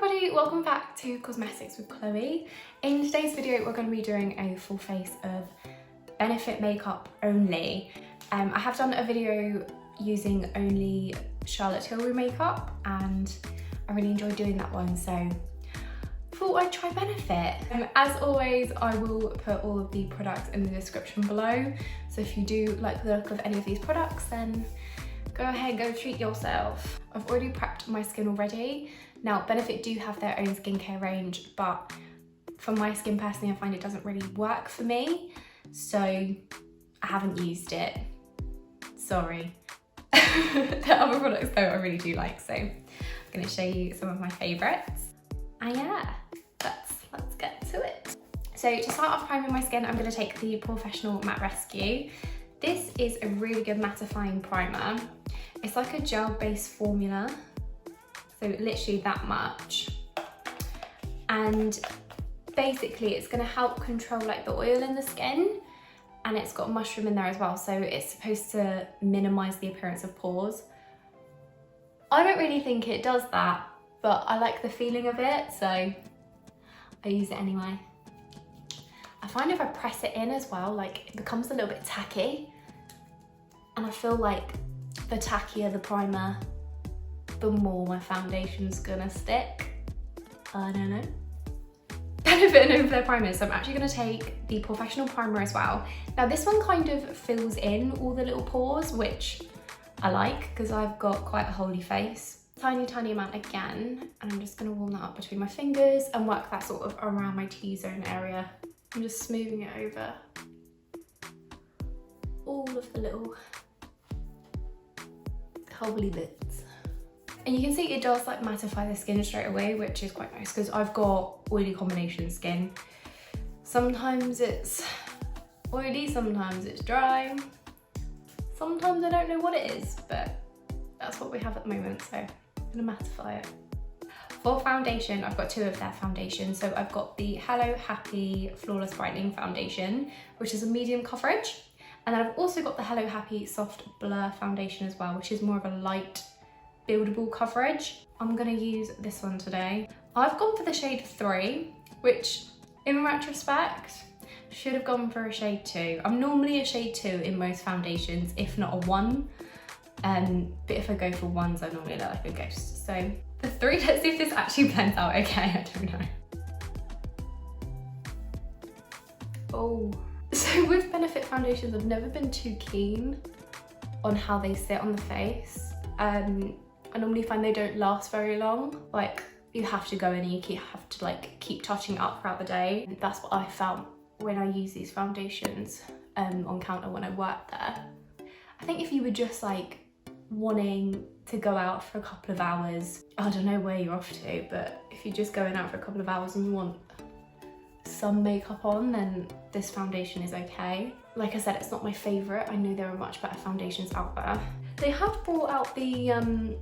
everybody, welcome back to Cosmetics with Chloe. In today's video we're going to be doing a full face of Benefit makeup only. I have done a video using only Charlotte Tilbury makeup and I really enjoyed doing that one, so thought I'd try Benefit. As always, I will put all of the products in the description below, so if you do like the look of any of these products then go ahead, go treat yourself. I've already prepped my skin already. Now, Benefit do have their own skincare range, but for my skin personally, I find it doesn't really work for me. So I haven't used it. Sorry. The other products though I really do like, so I'm gonna show you some of my favorites. And yeah, let's get to it. So to start off priming my skin, I'm gonna take the Professional Matte Rescue. This is a really good mattifying primer. It's like a gel-based formula, so literally that much. And basically it's gonna help control like the oil in the skin, and it's got mushroom in there as well, so it's supposed to minimize the appearance of pores. I don't really think it does that, but I like the feeling of it, so I use it anyway. I find if I press it in as well, like it becomes a little bit tacky, and I feel like the tackier the primer, the more my foundation's gonna stick. I don't know. Benefit over their primers, so I'm actually gonna take the Professional primer as well. Now this one kind of fills in all the little pores, which I like because I've got quite a holy face. Tiny amount again, and I'm just gonna warm that up between my fingers and work that sort of around my T-zone area. I'm just smoothing it over all of the little holy bits. And you can see it does like mattify the skin straight away, which is quite nice because I've got oily combination skin. Sometimes it's oily, sometimes it's dry. Sometimes I don't know what it is, but that's what we have at the moment, so I'm gonna mattify it. For foundation, I've got two of their foundations. So I've got the Hello Happy Flawless Brightening Foundation, which is a medium coverage. And then I've also got the Hello Happy Soft Blur Foundation as well, which is more of a light, buildable coverage. I'm gonna use this one today. I've gone for the shade 3, which in retrospect, should have gone for a shade 2. I'm normally a shade 2 in most foundations, if not a 1. But if I go for 1s, I normally look like a ghost. So the 3, let's see if this actually blends out okay, I don't know. Oh. So with Benefit foundations, I've never been too keen on how they sit on the face. I normally find they don't last very long. Like you have to go in and you have to like keep touching it up throughout the day. And that's what I found when I use these foundations on counter when I worked there. I think if you were just like wanting to go out for a couple of hours, I don't know where you're off to, but if you're just going out for a couple of hours and you want some makeup on, then this foundation is okay. Like I said, it's not my favourite. I know there are much better foundations out there. They have brought out the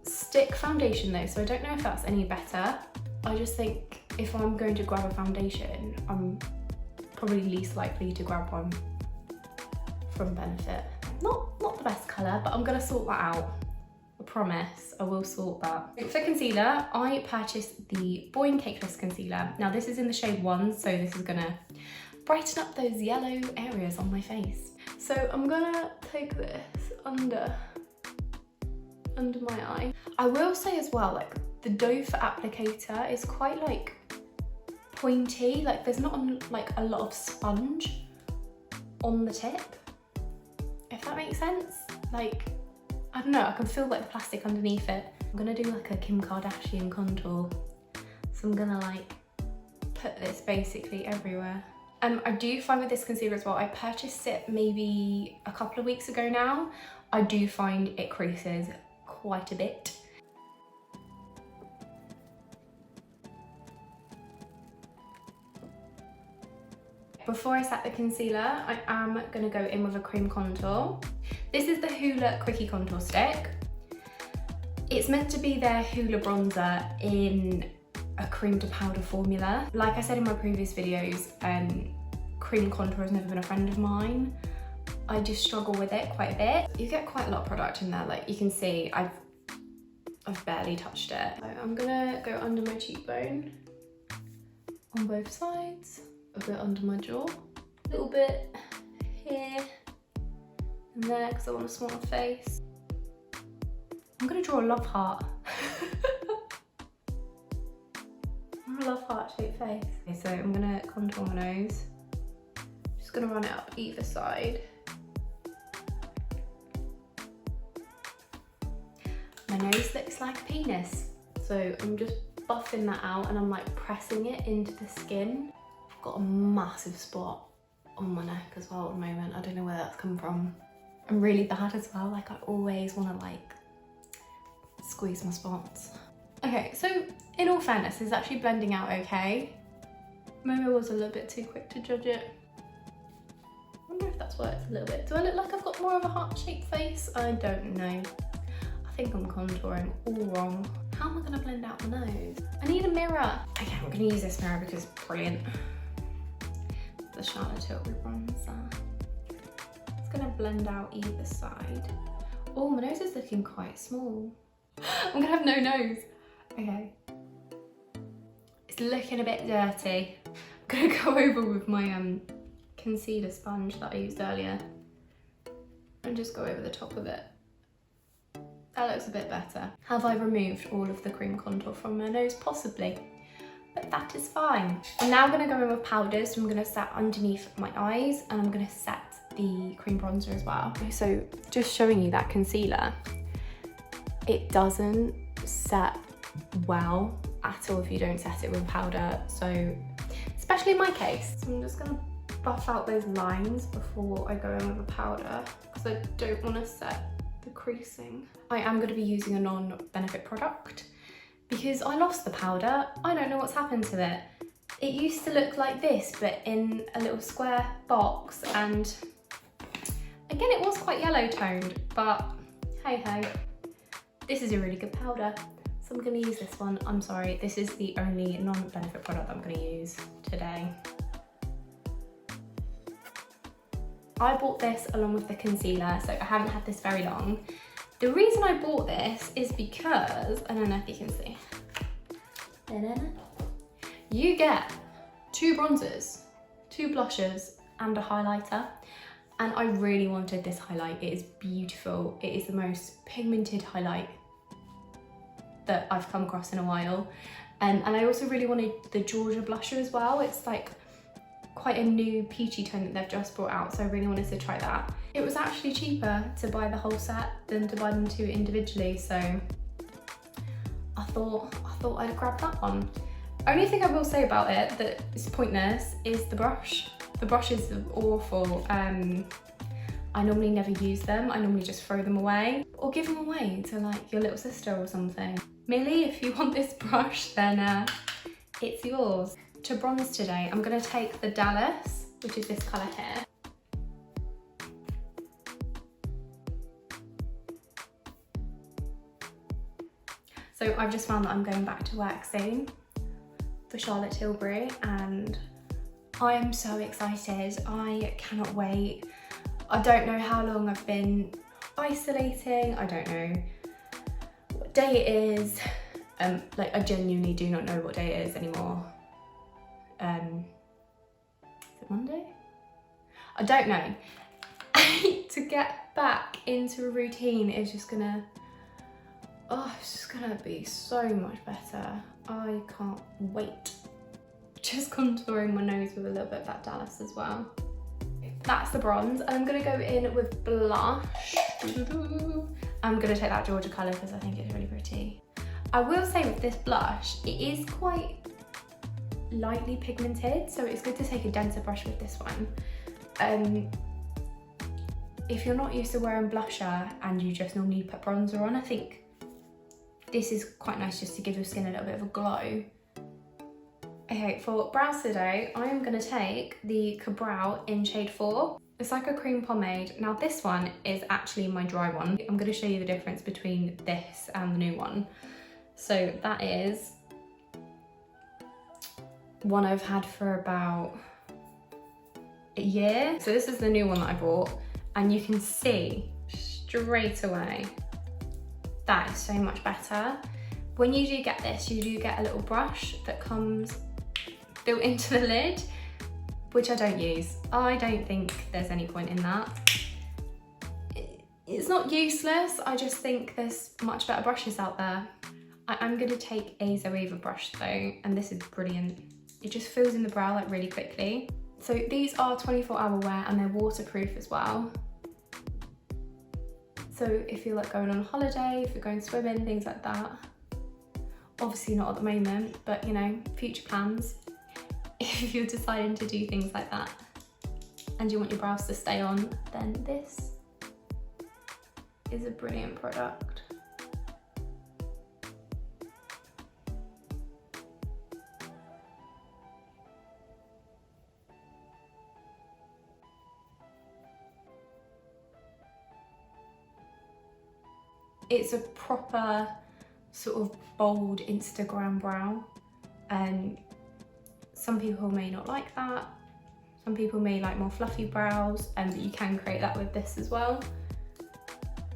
stick foundation though, so I don't know if that's any better. I just think if I'm going to grab a foundation, I'm probably least likely to grab one from Benefit. Not the best colour, but I'm gonna sort that out. I promise, I will sort that. For concealer, I purchased the Boy and Cakeless Concealer. Now this is in the shade 1, so this is gonna brighten up those yellow areas on my face. So I'm gonna take this under my eye. I will say as well, like the doe for applicator is quite like pointy, like there's not like a lot of sponge on the tip, if that makes sense. Like, I don't know, I can feel like the plastic underneath it. I'm gonna do like a Kim Kardashian contour. So I'm gonna like put this basically everywhere. I do find with this concealer as well, I purchased it maybe a couple of weeks ago now. I do find it creases quite a bit. Before I set the concealer, I am gonna go in with a cream contour. This is the Hoola Quickie Contour Stick. It's meant to be their Hoola bronzer in a cream to powder formula. Like I said in my previous videos, cream contour has never been a friend of mine. I just struggle with it quite a bit. You get quite a lot of product in there, like you can see I've I've barely touched it. So I'm gonna go under my cheekbone on both sides, a bit under my jaw, a little bit here and there because I want a smaller face. I'm gonna draw a love heart. I love heart shaped face. Okay, so I'm gonna contour my nose. Just gonna run it up either side. My nose looks like a penis. So I'm just buffing that out and I'm like pressing it into the skin. I've got a massive spot on my neck as well at the moment. I don't know where that's come from. I'm really bad as well. Like I always wanna like squeeze my spots. Okay, so in all fairness, it's actually blending out okay. Maybe I was a little bit too quick to judge it. I wonder if that's worked a little bit. Do I look like I've got more of a heart-shaped face? I don't know. I think I'm contouring all wrong. How am I gonna blend out my nose? I need a mirror. Okay, I'm gonna use this mirror because it's brilliant. The Charlotte Tilbury bronzer. It's gonna blend out either side. Oh, my nose is looking quite small. I'm gonna have no nose. Okay. It's looking a bit dirty. I'm gonna go over with my concealer sponge that I used earlier and just go over the top of it. That looks a bit better. Have I removed all of the cream contour from my nose? Possibly, but that is fine. I'm now gonna go in with powders. So I'm gonna set underneath my eyes and I'm gonna set the cream bronzer as well. So just showing you that concealer, it doesn't set well at all if you don't set it with powder, so especially in my case. So I'm just gonna buff out those lines before I go in with a powder because I don't want to set the creasing. I am going to be using a non-benefit product because I lost the powder. I don't know what's happened to it. It used to look like this but in a little square box, and again it was quite yellow toned, but hey ho, this is a really good powder. So I'm going to use this one. I'm sorry, this is the only non-benefit product that I'm going to use today. I bought this along with the concealer, so I haven't had this very long. The reason I bought this is because, I don't know if you can see, you get 2 bronzers, 2 blushes and a highlighter. And I really wanted this highlight. It is beautiful. It is the most pigmented highlight that I've come across in a while. And I also really wanted the Georgia blusher as well. It's like quite a new peachy tone that they've just brought out, so I really wanted to try that. It was actually cheaper to buy the whole set than to buy them 2 individually, so I thought I'd grab that one. Only thing I will say about it that is pointless is the brush. The brushes are awful. I normally never use them. I normally just throw them away or give them away to like your little sister or something. Millie, if you want this brush, then it's yours. To bronze today, I'm gonna take the Dallas, which is this color here. So I've just found that I'm going back to work soon for Charlotte Tilbury and I am so excited. I cannot wait. I don't know how long I've been isolating. I don't know what day it is. Like I genuinely do not know what day it is anymore. Is it Monday? I don't know. To get back into a routine is just gonna, oh, it's just gonna be so much better. I can't wait. Just contouring my nose with a little bit of that Dallas as well. That's the bronze, and I'm gonna go in with blush. I'm gonna take that Georgia colour because I think it's really pretty. I will say with this blush, it is quite lightly pigmented, so it's good to take a denser brush with this one. If you're not used to wearing blusher and you just normally put bronzer on, I think this is quite nice just to give your skin a little bit of a glow. Okay, for brows today, I am going to take the Eyebrow in shade 4. It's like a cream pomade. Now this one is actually my dry one. I'm going to show you the difference between this and the new one. So that is one I've had for about a year. So this is the new one that I bought, and you can see straight away that is so much better. When you do get this, you do get a little brush that comes built into the lid, which I don't use. I don't think there's any point in that. It's not useless, I just think there's much better brushes out there. I'm gonna take a Zoeva brush though, and this is brilliant. It just fills in the brow like really quickly. So these are 24-hour wear and they're waterproof as well. So if you're like going on holiday, if you're going swimming, things like that. Obviously not at the moment, but you know, future plans. If you're deciding to do things like that and you want your brows to stay on, then this is a brilliant product. It's a proper sort of bold Instagram brow. Some people may not like that. Some people may like more fluffy brows, but you can create that with this as well.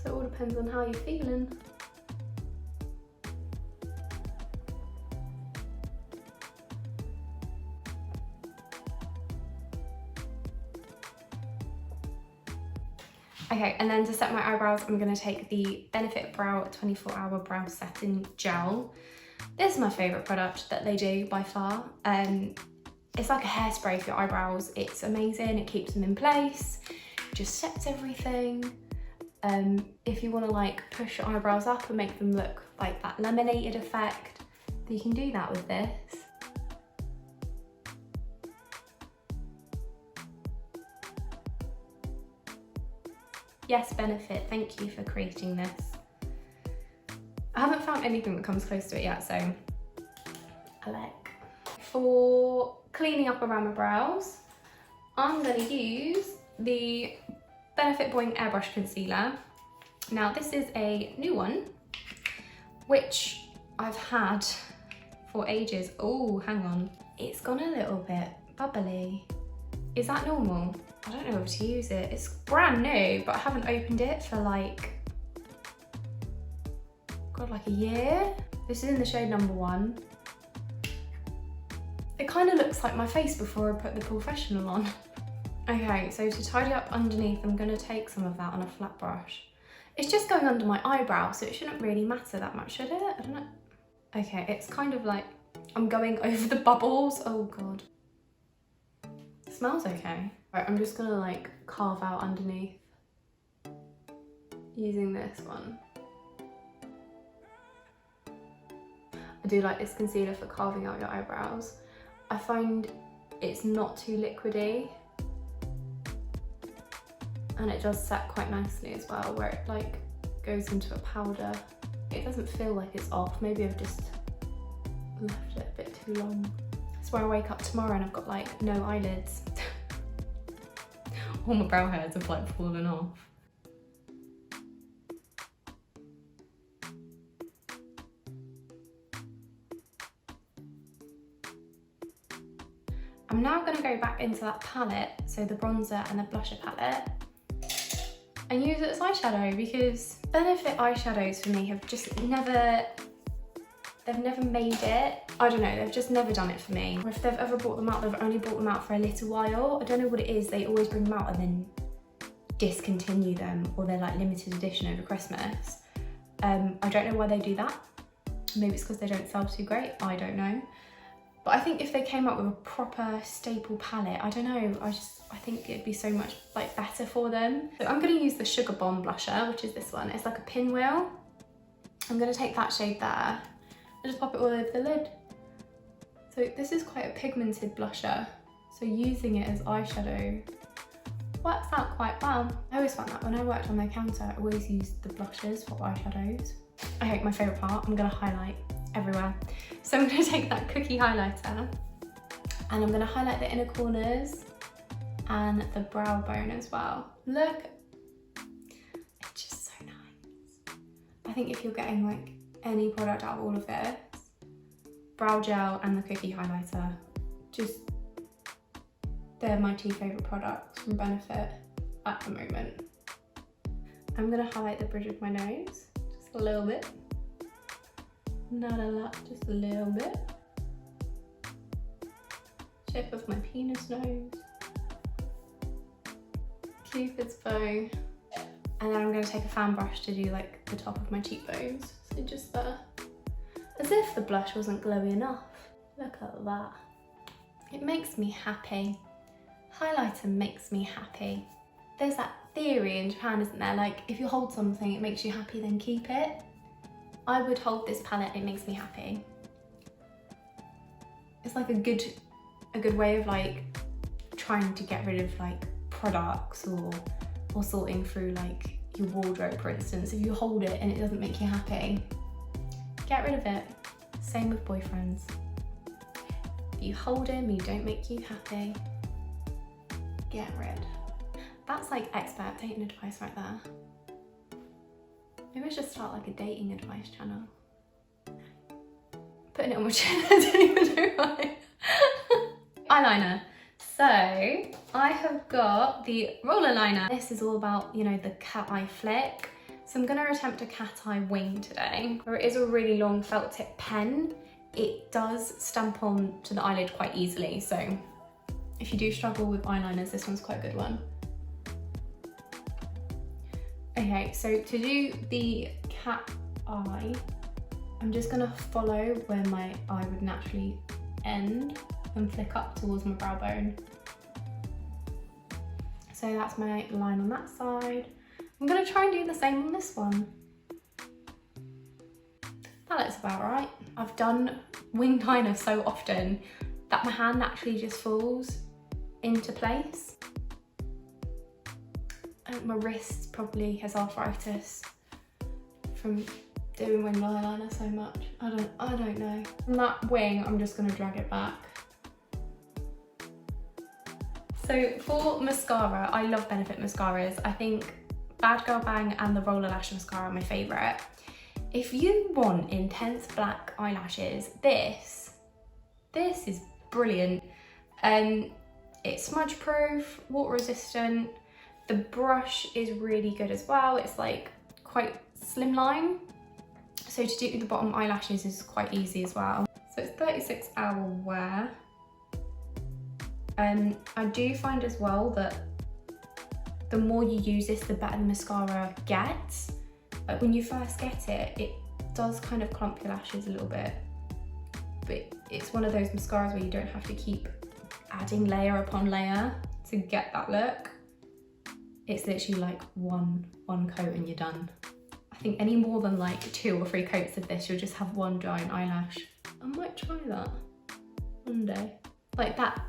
So it all depends on how you're feeling. Okay, and then to set my eyebrows, I'm gonna take the Benefit Brow 24-Hour Brow Setting Gel. This is my favourite product that they do by far. It's like a hairspray for your eyebrows. It's amazing, it keeps them in place, just sets everything. If you want to like push your eyebrows up and make them look like that laminated effect, you can do that with this. Yes, Benefit, thank you for creating this. I haven't found anything that comes close to it yet, so I like. For cleaning up around my brows, I'm going to use the Benefit Boing Airbrush Concealer. Now this is a new one, which I've had for ages. Oh, hang on. It's gone a little bit bubbly. Is that normal? I don't know how to use it. It's brand new, but I haven't opened it for like, God, like a year. This is in the shade number 1. It kind of looks like my face before I put the Professional on. Okay, so to tidy up underneath, I'm gonna take some of that on a flat brush. It's just going under my eyebrow, so it shouldn't really matter that much, should it? I don't know. Okay, it's kind of like I'm going over the bubbles. Oh God. It smells okay. Right, I'm just gonna like carve out underneath using this one. I do like this concealer for carving out your eyebrows. I find it's not too liquidy and it does set quite nicely as well, where it like goes into a powder. It doesn't feel like it's off. Maybe I've just left it a bit too long. That's where I wake up tomorrow and I've got like no eyelids. All my brow hairs have like fallen off. I'm now going to go back into that palette, so the bronzer and the blusher palette, and use it as eyeshadow, because Benefit eyeshadows for me have just never, they've never made it. I don't know, they've just never done it for me. Or if they've ever brought them out, they've only brought them out for a little while. I don't know what it is, they always bring them out and then discontinue them, or they're like limited edition over Christmas. I don't know why they do that. Maybe it's because they don't sell too great, I don't know. But I think if they came up with a proper staple palette, I don't know, I think it'd be so much like better for them. So I'm gonna use the Sugar Bomb blusher, which is this one. It's like a pinwheel. I'm gonna take that shade there and just pop it all over the lid. So this is quite a pigmented blusher, so using it as eyeshadow works out quite well. I always found that when I worked on the counter, I always used the blushes for eyeshadows. Okay, my favourite part, I'm gonna highlight everywhere. So I'm gonna take that cookie highlighter and I'm gonna highlight the inner corners and the brow bone as well. Look, it's just so nice. I think if you're getting like any product out of all of this, brow gel and the cookie highlighter, just, they're my 2 favourite products from Benefit at the moment. I'm gonna highlight the bridge of my nose, just a little bit. Not a lot, just a little bit. Tip of my penis nose. Cupid's bow. And then I'm going to take a fan brush to do like the top of my cheekbones. So just there. As if the blush wasn't glowy enough. Look at that. It makes me happy. Highlighter makes me happy. There's that theory in Japan, isn't there? Like, if you hold something, it makes you happy, then keep it. I would hold this palette, it makes me happy. It's like a good way of like trying to get rid of like products or sorting through like your wardrobe, for instance. If you hold it and it doesn't make you happy, get rid of it. Same with boyfriends. If you hold him and you don't make you happy, get rid. That's like expert dating advice right there. Maybe I should start like a dating advice channel. Putting it on my chin, I don't even know why. Eyeliner. So I have got the roller liner. This is all about, you know, the cat eye flick. So I'm gonna attempt a cat eye wing today. Where it is a really long felt tip pen, it does stamp on to the eyelid quite easily. So if you do struggle with eyeliners, this one's quite a good one. Okay, so to do the cat eye, I'm just gonna follow where my eye would naturally end and flick up towards my brow bone. So that's my line on that side. I'm gonna try and do the same on this one. That looks about right. I've done winged liner so often that my hand naturally just falls into place. My wrist probably has arthritis from doing winged eyeliner so much. I don't know. From that wing, I'm just gonna drag it back. So for mascara, I love Benefit mascaras. I think Bad Girl Bang and the Roller Lash Mascara are my favourite. If you want intense black eyelashes, this is brilliant. It's smudge proof, water resistant. The brush is really good as well. It's like quite slimline. So to do the bottom eyelashes is quite easy as well. So it's 36-hour wear. I do find as well that the more you use this, the better the mascara gets. Like when you first get it, it does kind of clump your lashes a little bit. But it's one of those mascaras where you don't have to keep adding layer upon layer to get that look. It's literally like one coat and you're done. I think any more than like 2 or 3 coats of this, you'll just have one giant eyelash. I might try that one day. Like that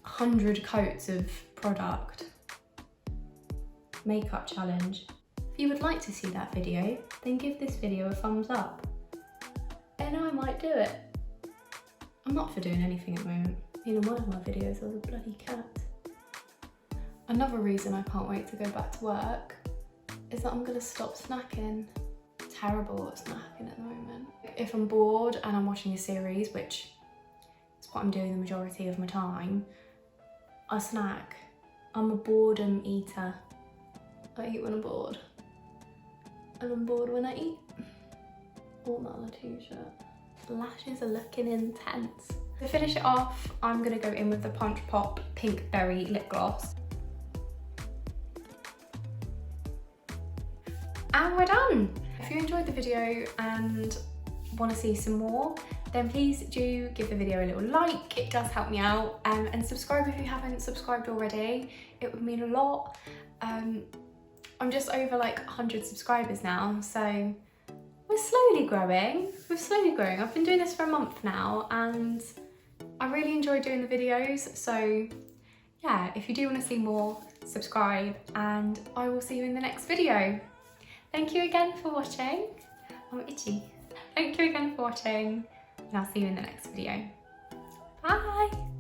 100 coats of product makeup challenge. If you would like to see that video, then give this video a thumbs up. And I might do it. I'm not for doing anything at the moment. In one of my videos, there was a bloody cat. Another reason I can't wait to go back to work is that I'm gonna stop snacking. Terrible at snacking at the moment. If I'm bored and I'm watching a series, which is what I'm doing the majority of my time, I snack. I'm a boredom eater. I eat when I'm bored. And I'm bored when I eat. All that on a t-shirt. Lashes are looking intense. To finish it off, I'm gonna go in with the Punch Pop Pink Berry Lip Gloss. And we're done. If you enjoyed the video and want to see some more, then please do give the video a little like. It does help me out. And subscribe if you haven't subscribed already. It would mean a lot. I'm just over like 100 subscribers now, so we're slowly growing. I've been doing this for a month now and I really enjoy doing the videos. So yeah, if you do want to see more, subscribe and I will see you in the next video. Thank you again for watching. I'm itchy. Thank you again for watching and I'll see you in the next video. Bye.